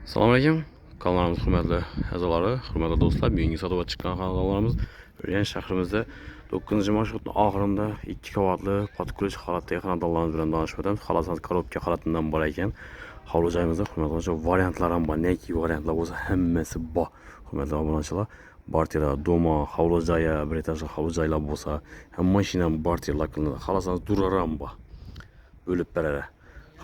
Selamünaleyküm. Kanalımız hürmetli əzaları, hürmetli dostlar. Bugünkü satıba çıkan kanallarımız Ürgen şəhrimizdə 9-cu marşrutun axırında 2 qavatlı patikuliç xalatda yaxın adamlarımız bilan danışmadan xalasanız korobka xalatından var ekan. Havlucayımızda hürmetli variantlarım var. Ne ki variantlar olsa həmməsi var. Hürmetli abunəçilər. Bartira, doma, havlucaya, bir etajlı havlucaylar olsa, həm maşina bartiralar qılınır. Xalasanız duraram var. Bölüb bərərə.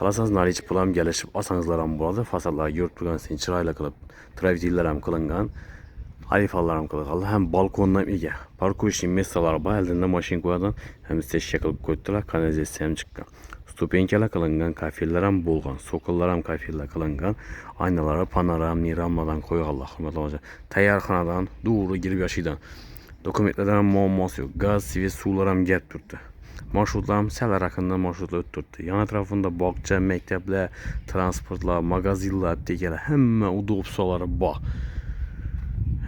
Xalasanız nariç pulam gəlişib asanızlaram burada. Fasadları görüb durğansın, çırayla qılıb, travdillerim qılınğan. Alifalarım qılınğan. Həm balkondan ega. Parkuş messalar var. Əlində maşın qoyadan həm steşkə qılıb qoydular. Kanalizasiyam çıxqan. Stupenkalar qılınğan, kafirlərim bolğan. Sokullarım kafirlər qılınğan. Aynalara panoramni rammadan qoyğanlar. Hürmetli olacaq. Təyyarxanadan doğru girib yaşaydan. Dokumentlərdən muamması yox. Qaz, svet, sularım gəlib durdu. Marşrutlarım sələr haqqında marşrutlar ötürdü. Yan ətrafında bağça, məktəblər, transportlar, mağazinlər, digər həmmə udobsaları var.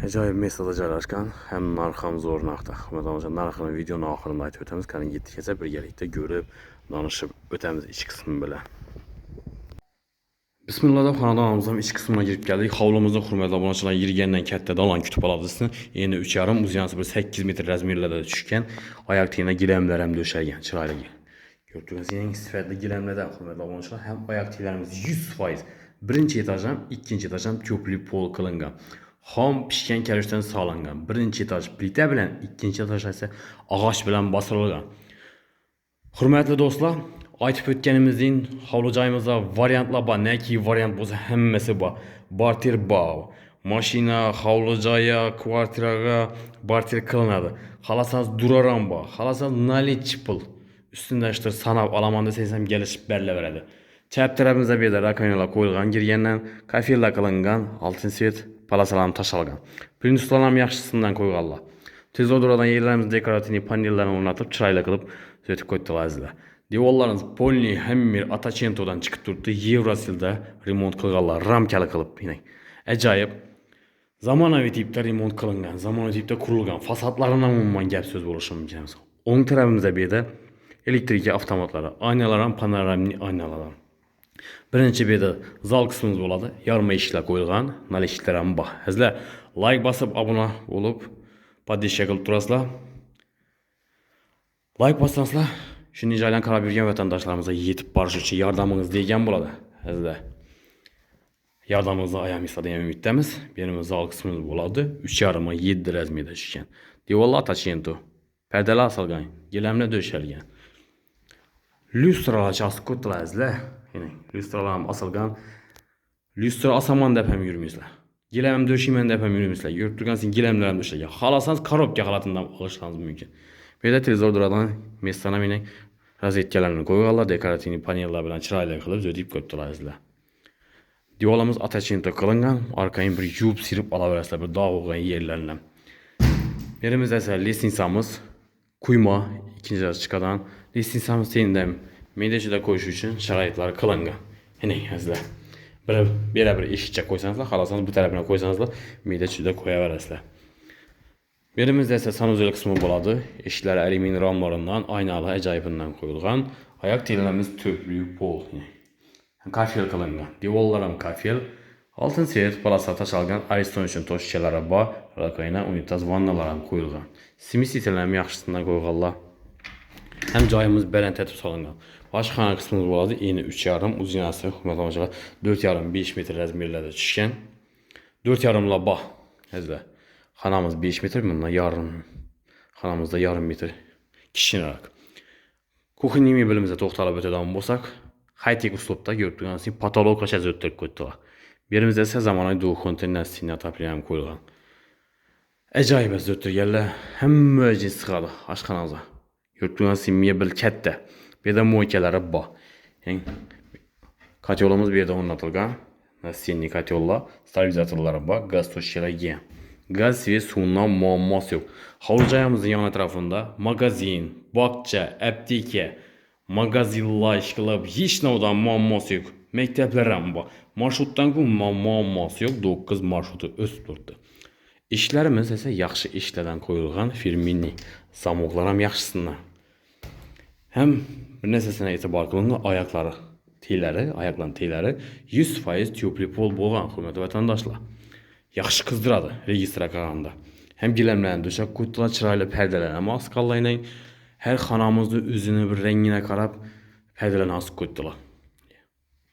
Acayip mesajlar caylaşkan, həm narxamız ornaqda. Narxını videonun axırında aytıb ötəmiz, kanın getdikcə birgəlikdə görüb, danışıb ötəmiz iç qismi belə. Bismillahirrahmanirrahim. İç kısmına girip geldik. Havlumuzda hürmetli abunəçilər yirgəndən kətdə dalan kütüb aladısını. Yeni 3,5 uzunluğu 8 metr rəzmirlərdə düşkən. Ayaq tiyinə giləmlərəm döşəlgən. Çıraylı gel. Gördüğünüz yeni sifətli giləmlərdə hürmetli abunəçilər həm ayaq tiyinlərimiz 100%. Birinci etajam, ikinci etajam köprü pol qılınğan. Ham pişkən kərişdən sağlanğan. Birinci etaj plitə bilən, ikinci etaj isə ağaç bilən basılğan. Hürmetli dostlar, aytıb ötkənimizin havlucayımızda variantlar var. Ne ki variant olsa həmməsi var. Barter var. Maşina, havlucaya, kvartiraga barter qılınadı. Xalasanız duraram var. Xalasanız nalit çıpıl. Üstündə işdir sanav alamanda seysəm gəlişib bərlə verədi. Çəp tərəfimizdə bir də rakonyolar qoyulğan, girgəndən kafirlə qılınğan, altın svet, palasalarım taşalğan. Birinci sulanam yaxşısından qoyğanlar. Tez duradan yerlərimiz dekorativni panellərini oynatıp çırayla qılıb sötüb qoydular əzizlər. Divarlarınız Polni Hemmir Ataçento'dan çıkıp durdu. Evrosil'de remont qılğanlar, ramkalı qılıb yine. Acayip. Zamanavi tipdə remont qılınğan, zamanavi tipdə qurulğan, fasadlarından umman gəp söz buluşum mümkünəmiz. Onun tərəfimizdə bir də elektriki avtomatları, aynaların panoramli aynaları. Birinci bir də zal qismimiz oladı. Yarma işlə qoyulğan, naliklərim bax. Əzizlər, like basıb abunə olub, padişə qılıb durasınızlar. Like bassanızlar, şimdi Nicaylan Karabürgen vatandaşlarımıza yetib barış üçün yardımınız deyən buladı. Əzizlər, yardımınızla ayam istədiyəm ümiddəmiz. Birimiz zal qismimiz buladı. 3,5 7 rəzmidə düşkən. Divarlar Ataçento, pərdələr asılğan, giləmlə döşəlgən. Lüstralar çasıb qoydular əzizlər. Lüstralarım asılğan. Lüstra asaman dəpəm yürümüzlər. Giləmim döşəmən dəpəm yürümüzlər. Görüb durğansın giləmlərəm döşəlgən. Xalasanız korobka xalatından alışsanız mümkün. Bir də televizor duradan mesana minək rozetkələrini qoyuyorlar. Dekorativni panellər bilən çırayla qılıb zödəyib qoydular əzizlər. Divarlarımız Ataçento qılınğan. Arqayın bir yub sirib ala verəslər bir dağ olğan yerlərindən. Yerimizdə isə lesnisamız quyma ikinci çıxadan. Lesnisamız yeniden meydəçidə qoyuş üçün şəraitləri qılınğan. Yenə əzizlər. Belə bir eşikçə qoysanızlar, xalasanız bu tərəfinə qoysanızlar meydəçidə qoya verəslər. Yerimizdə isə sanuzel qismi buladı. Eşiklər alümin ramlarından, aynalı əcayibindən qoyulğan. Ayaq tellərimiz töplü pol. Kafel qılınğan. Divarlarım kafel. Altın svet, palasa taşalğan, ariston üçün toş şişələrə var. Rakayına unitaz vannalarım qoyulğan. Simi sitələrim yaxşısından qoyğanlar. Həm cayımız bələn tətib salınğan. Başxana qismimiz buladı. Eyni 3,5 uzunası, hükumət 4,5 metr rəzmirlərdə düşkən. 4,5'la bax. Əzizlər. Xanamız 5 metr, bundan yarım. Xanamızda yarım metr kişinərək. Kuxinni mebelimizə toxtalıb ötədən bolsaq, high-tech uslubda gördüyünüz kimi patolog qaşaz ötürüb qoydular. Birimizdə isə zamanı doğu konteyner sinə tapilyam qoyulğan. Əcayib əziz ötürgərlər, həmmə cins çıxardı aşxanamıza. Gördüyünüz kimi mebel kətdə. Bir də moykələri bax. Yəni katyolumuz bir də oynatılğan. Nastinli katyolla, stabilizatorları bax, qaz toşçələr yeyən. Gaz ve suyundan muamması yok. Havlucayımızın yan etrafında magazin, bakça, apteke, magazinlar işğilab hiç navdan muamması yok. Məktəblərəm var. Marşrutdan muamması yok. 9 marşrutu öz durdu. İşlərimiz isə yaxşı işlərdən qoyulğan firmini. Samoqlaram yaxşısından. Həm bir nəsəsinə etibar qılınır ayaqları. tiyləri, ayaqların tiyləri 100% tüplü-pol bolğan, hörmətli vətəndaşlar. Yaxşı qızdırады registra qalanda. Həm giləmlərini döşək qoydular, çıraylı pərdələrə maskalla ilə hər xanamızda üzünü bir rənginə qarab pərdələrini asıb qoydular.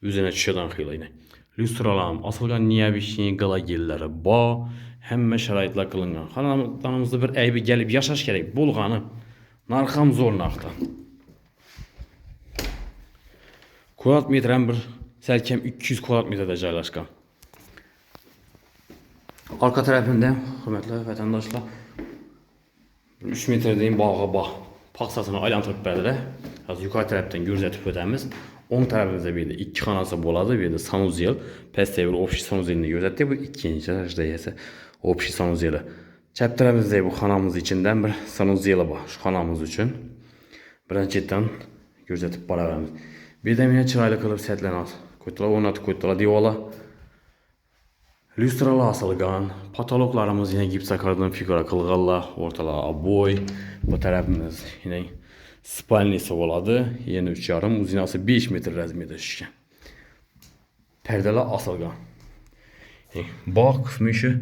Üzünə düşədən xeyla ilə. Lüstralarım, asılgan niyəbişliyin qala gelləri ba, həmmə şəraitlər qılıngan. Xanamızda bir əybi gəlib yaşaş gərək, bolğanı, narxam zornaqdan. Kvadrat metrəm bir səlkəm 200 kvadrat metrdə caylaşqan. Arka tərəfində, hörmətli vətəndaşlar, 3 metrədəyin bağa bağ. Paxsasını aylantırıb bərdə. Yukarı tərəfdən görzətib ödəmiz. 10 tərəfimizdə bir də 2 xanası boladı, bir də sanuzel. Pəstəyə bir opşi sanuzelini gözətdik. Bu ikinci dərəcədə opşi sanuzeli. Çəp tərəfimizdə bu xanamız içindən bir sanuzeli var. Şu xanamız üçün. Birinciddən gözətib baraverimiz. Bir də minə çıraylı qılıb sətlən az. Qoydular, onatı qoydular divala. Lüstralar asılgan. Patologlarımız yine gips akardan figura kılğallar. Ortalığa aboy. Bu tərəfimiz yine spalnisi oladı. Yeni 3,5, uzinası 5 metr rəzmiyyədə şişkən. Pərdələr asılgan. Bağ qısmı işi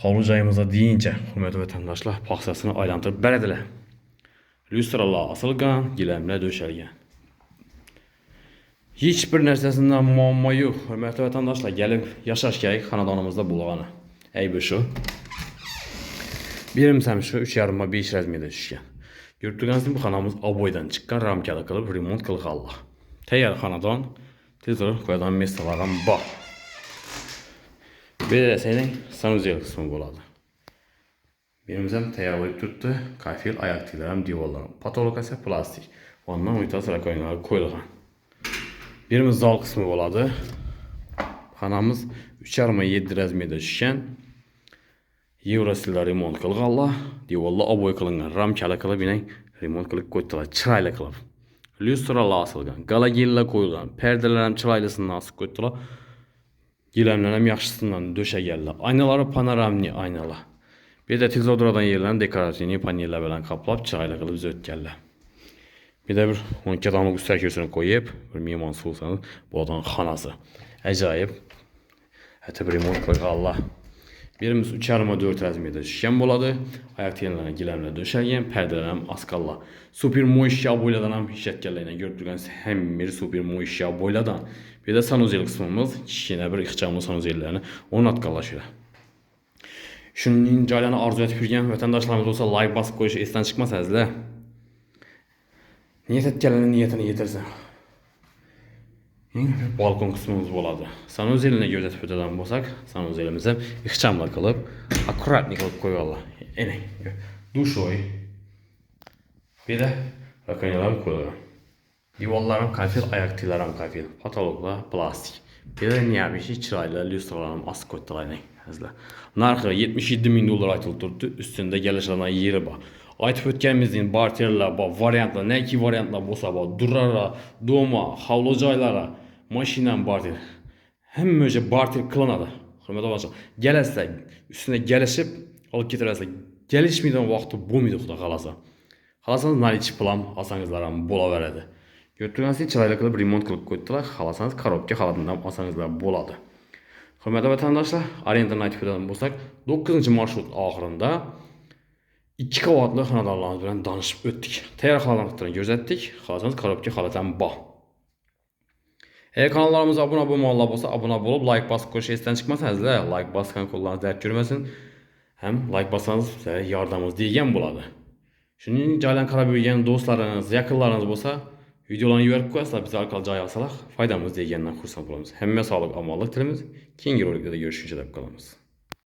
halıcayımıza deyincə, hörmətli vətəndaşlar, paxsasını aylantırıb bələdilər. Lüstralar asılgan, giləmlə döşəlgən. Heç bir nərsəsindən muamma yox. Hörmətli vətəndaşlar, gəlib yaşaş gərək xanadanımızda bulğanı. Əybi şu. Birimsəm şu 3,5 rəzmiyyədə şişkən. Gördüyünüz bu xanamız aboydan çıxqan, ramkada qılıb remont qılğallah. Təyyar xanadan tez olur qoyadan mesalardan bax. Bir də sənin sanuzel qismi boladı. Birimsəm təyyarlayıb tutdu, kafel ayaq tiylərəm divarlarım. Patologası plastik. Ondan unitas rakoyunları koyulğan. Birimiz zal qismi boladı. Xanamız 3,7 rəzmiyyədə şişkən. Eurostildə remont qılğallah. Divarlar aboy qılınğan. Ramkalı qılıb ilə remont qılıb qoydular. Çıraylı qılıb. Lüstralar asılğan. Qala gellər qoyulğan. Pərdələrim çıraylısından asıb qoydular. Giləmlərəm yaxşısından döşəgəllər. Aynaları panoramni aynalar. Bir də tilzodradan yerlərini dekorasyonu panellər belən qaplab çıraylı qılıb zötkəllər. Bir də bir 12 adamlıq üstər kürsünü qoyub, bir mimansız olsanız, bu adamın xanası. Əcayib. Hətta bir remont qılğallah. Birimiz 3,4 rəzmiyyədə şişkən boladı. Ayaq tiyənlərə giləmlə döşəlgən, pərdələrəm asqallah. Super moyşya boyladan işlətgəllərlə gördüyünüz həm bir super moyşya boyladan. Bir də sanuzel qismimiz, kişiyinə bir ixcamlı sanuzellərini onun atqallaşır. Şunun caylarını arzu etib yürgən vətəndaşlarımız olsa like basıb qoyuş esdən çıxmasənizlə. Niyet etgələrin niyetini yetirsən. Balkon qismimiz boladı. Sanuzelinə gözətib ötədən bolsaq, sanuzelimizə ixcamla qılıb, akkuratni qılıb qoyurlar. Duşoy. Bir də rakonyalarım qoyuram. Divarlarım kafel, ayaq tiylərim kafel. Patologlar plastik. Bir də niyəbişi çıraylı lüstralarım asıq qoydular. Narxı $77.000 aytıldı. Üstündə gəlişlərdən yeri var. Aytıb ötkənimizin barterlər, variantlar, nə ki variantlar bolsa, durara, doma, havlucaylara, maşinən barter. Həmməcə barter qılanadı. Hörmətli vətəndaşlar, gələslər, üstünə gəlişib, alıb getirəslər. Gəlişmədən vaxtı bu miduqda qalasa. Xalasanız naliç plan asanızlara bola verədi. Gördüyünüz kimi çıraylı qılıb remont qılıb qoydular. Xalasanız korobka xalatından asanızlara boladı. Hörmətli vətəndaşlar, arendadan aytıb ötədən bolsaq, 9-cu marşrut axırında 2 kvadratlı xanadarlarımız bilən danışıb ötdük. Təyyar xanadarlıqlarını gözətdik. Xalasanız korobka xalatan bax. Əgər kanallarımıza abunə olsa, abunə olub, like basıb qoşu esdən çıxmasanızla, like basqan qollarınız dərd görməsin. Həm like bassanız yardımımız deyilgən buladı. Şunun caylan Karaböygen dostlarınız, yakınlarınız olsa, videolarını yuvarıq qoyasılar, bizi arkalı cay alsalar, faydamız deyilgəndən xursan bulamız. Həmmə sağlıq, amalıq dilimiz. Keyingi rolikdə də görüşüncə də qalamız.